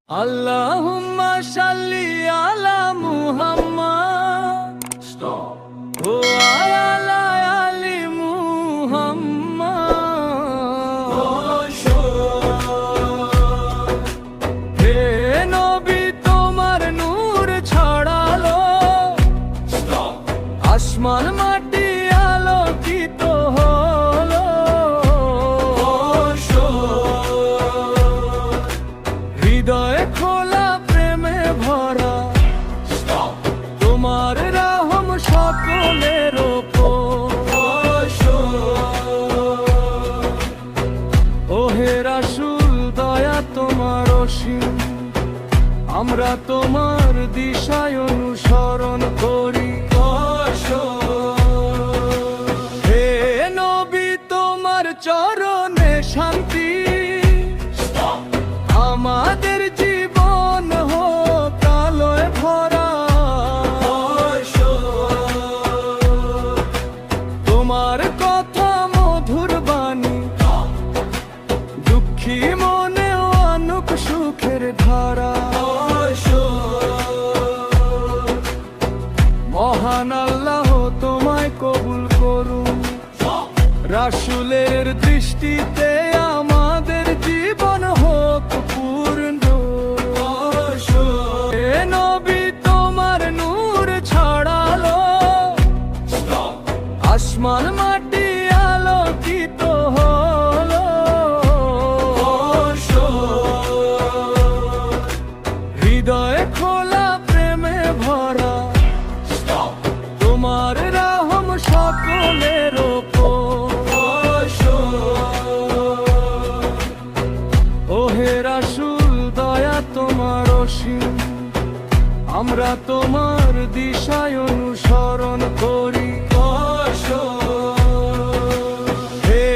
আল্লাহুম্মা সাল্লি আলা মুহাম্মাদ ও আলা আলি মুহাম্মাদ। হে নবী তোমার নূর ছড়ালো, আসমান মাটি আলোকিত হলো। হৃদয় খোলা প্রেমে ভরা, তোমার রহম সকলের ওপর। ওহে রাসূল দয়া তোমার অসীম, আমরা তোমার দিশায় অনুসরণ করি। হে নবী তোমার চরণে শান্তি, আমাদের জীবন হোক আলোয় ভরা। তোমার কথা মধুর বাণী, দুঃখী মনেও আনুক সুখের ধারা। মহান আল্লাহ তোমায় কবুল করুন, রাসূলের দৃষ্টিতে আমাদের জীবন হোক পূর্ণ। হে নবী তোমার নূর ছড়ালো, আসমান মাটি আলোকিত হলো। হৃদয় খোলা প্রেমে ভরা, তোমার রহম সকলের ওপর। ওহে রাসূল দয়া তোমার অসীম, আমরা তোমার দিশায় অনুসরণ করি। হে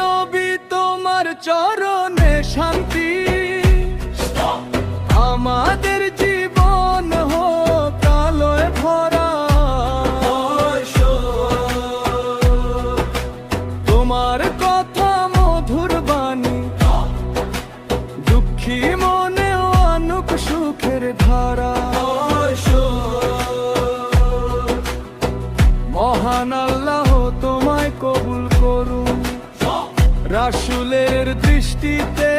নবী তোমার চরণে শান্তি, আমাদের জীবন হোক আলোয় ভরা। তোমার কথা মধুর বাণী, দুঃখী মনেও আনুক সুখের ধারা। মহান আল্লাহ তোমায় কবুল করুন, রাসূলের দৃষ্টিতে